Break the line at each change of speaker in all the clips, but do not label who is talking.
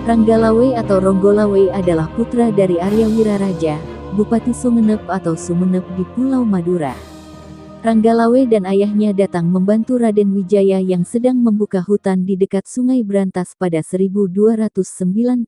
Ranggalawe atau Ronggolawe adalah putra dari Arya Wiraraja, Bupati Sumenep atau Sumenep di Pulau Madura. Ranggalawe dan ayahnya datang membantu Raden Wijaya yang sedang membuka hutan di dekat Sungai Brantas pada 1292.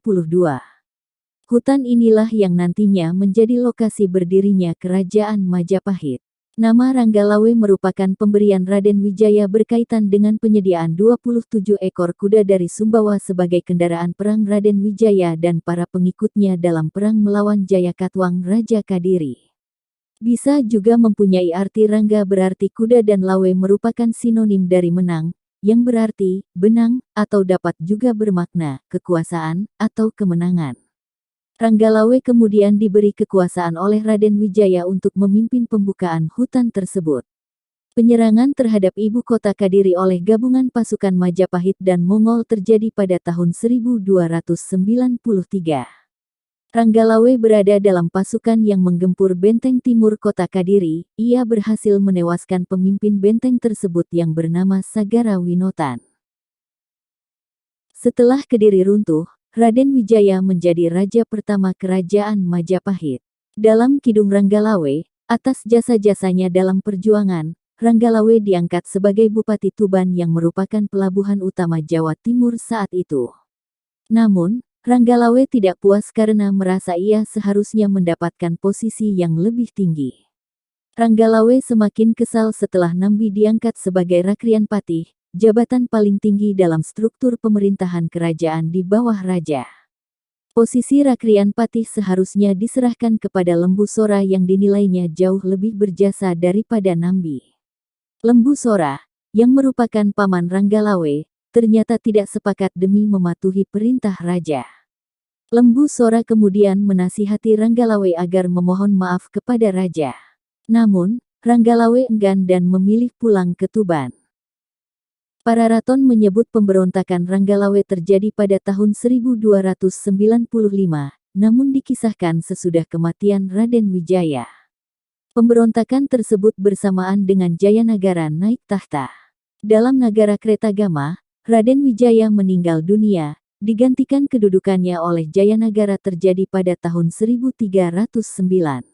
Hutan inilah yang nantinya menjadi lokasi berdirinya Kerajaan Majapahit. Nama Ranggalawe merupakan pemberian Raden Wijaya berkaitan dengan penyediaan 27 ekor kuda dari Sumbawa sebagai kendaraan perang Raden Wijaya dan para pengikutnya dalam perang melawan Jayakatwang Raja Kadiri. Bisa juga mempunyai arti Rangga berarti kuda dan Lawe merupakan sinonim dari menang, yang berarti benang, atau dapat juga bermakna kekuasaan atau kemenangan. Ranggalawe kemudian diberi kekuasaan oleh Raden Wijaya untuk memimpin pembukaan hutan tersebut. Penyerangan terhadap ibu kota Kadiri oleh gabungan pasukan Majapahit dan Mongol terjadi pada tahun 1293. Ranggalawe berada dalam pasukan yang menggempur benteng timur kota Kadiri. Ia berhasil menewaskan pemimpin benteng tersebut yang bernama Sagara Winotan. Setelah Kediri runtuh, Raden Wijaya menjadi raja pertama Kerajaan Majapahit. Dalam Kidung Ranggalawe, atas jasa-jasanya dalam perjuangan, Ranggalawe diangkat sebagai Bupati Tuban yang merupakan pelabuhan utama Jawa Timur saat itu. Namun, Ranggalawe tidak puas karena merasa ia seharusnya mendapatkan posisi yang lebih tinggi. Ranggalawe semakin kesal setelah Nambi diangkat sebagai Rakrian Patih, jabatan paling tinggi dalam struktur pemerintahan kerajaan di bawah raja. Posisi Rakrian Patih seharusnya diserahkan kepada Lembu Sora yang dinilainya jauh lebih berjasa daripada Nambi. Lembu Sora, yang merupakan paman Ranggalawe, ternyata tidak sepakat demi mematuhi perintah raja. Lembu Sora kemudian menasihati Ranggalawe agar memohon maaf kepada raja. Namun, Ranggalawe enggan dan memilih pulang ke Tuban. Para raton menyebut pemberontakan Ranggalawe terjadi pada tahun 1295, namun dikisahkan sesudah kematian Raden Wijaya. Pemberontakan tersebut bersamaan dengan Jayanagara naik tahta. Dalam Nagara Kretagama, Raden Wijaya meninggal dunia, digantikan kedudukannya oleh Jayanagara terjadi pada tahun 1309.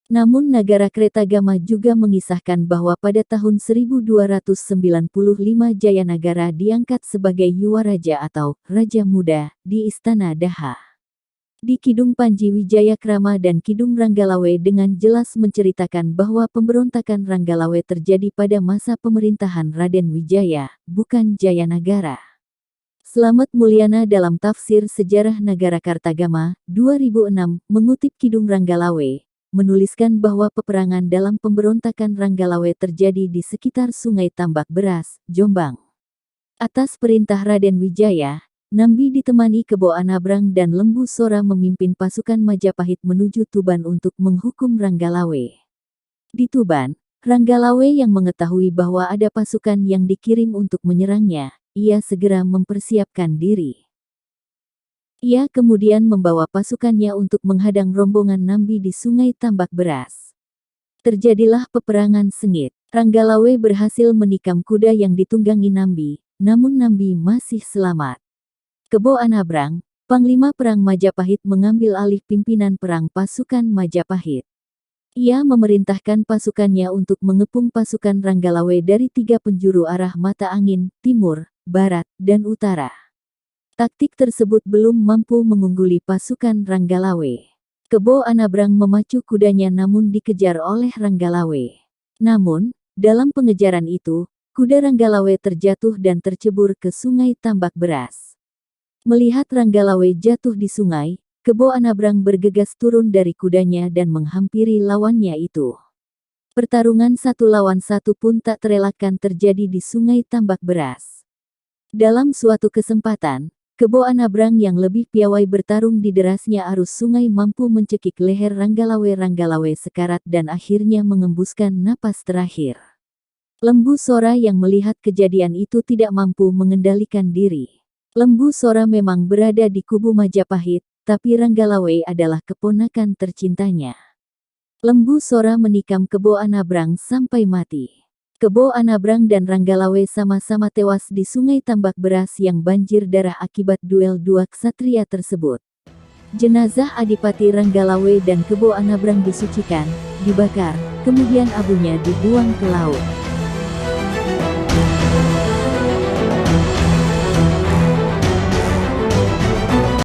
Namun Nagara Kretagama juga mengisahkan bahwa pada tahun 1295 Jayanagara diangkat sebagai Yuwaraja atau Raja Muda di Istana Daha. Di Kidung Panji Wijayakrama dan Kidung Ranggalawe dengan jelas menceritakan bahwa pemberontakan Ranggalawe terjadi pada masa pemerintahan Raden Wijaya, bukan Jayanagara. Slamet Mulyana dalam Tafsir Sejarah Nagara Kartagama, 2006, mengutip Kidung Ranggalawe, menuliskan bahwa peperangan dalam pemberontakan Ranggalawe terjadi di sekitar Sungai Tambak Beras, Jombang. Atas perintah Raden Wijaya, Nambi ditemani Kebo Anabrang dan Lembu Sora memimpin pasukan Majapahit menuju Tuban untuk menghukum Ranggalawe. Di Tuban, Ranggalawe yang mengetahui bahwa ada pasukan yang dikirim untuk menyerangnya, ia segera mempersiapkan diri. Ia kemudian membawa pasukannya untuk menghadang rombongan Nambi di Sungai Tambak Beras. Terjadilah peperangan sengit. Ranggalawe berhasil menikam kuda yang ditunggangi Nambi, namun Nambi masih selamat. Kebo Anabrang, Panglima Perang Majapahit mengambil alih pimpinan perang pasukan Majapahit. Ia memerintahkan pasukannya untuk mengepung pasukan Ranggalawe dari 3 penjuru arah mata angin, timur, barat, dan utara. Taktik tersebut belum mampu mengungguli pasukan Ranggalawe. Kebo Anabrang memacu kudanya namun dikejar oleh Ranggalawe. Namun, dalam pengejaran itu, kuda Ranggalawe terjatuh dan tercebur ke Sungai Tambak Beras. Melihat Ranggalawe jatuh di sungai, Kebo Anabrang bergegas turun dari kudanya dan menghampiri lawannya itu. Pertarungan 1 lawan 1 pun tak terelakkan terjadi di Sungai Tambak Beras. Dalam suatu kesempatan, Kebo Anabrang yang lebih piawai bertarung di derasnya arus sungai mampu mencekik leher Ranggalawe. Ranggalawe sekarat dan akhirnya mengembuskan napas terakhir. Lembu Sora yang melihat kejadian itu tidak mampu mengendalikan diri. Lembu Sora memang berada di kubu Majapahit, tapi Ranggalawe adalah keponakan tercintanya. Lembu Sora menikam Kebo Anabrang sampai mati. Kebo Anabrang dan Ranggalawe sama-sama tewas di Sungai Tambak Beras yang banjir darah akibat duel dua ksatria tersebut. Jenazah Adipati Ranggalawe dan Kebo Anabrang disucikan, dibakar, kemudian abunya dibuang ke laut.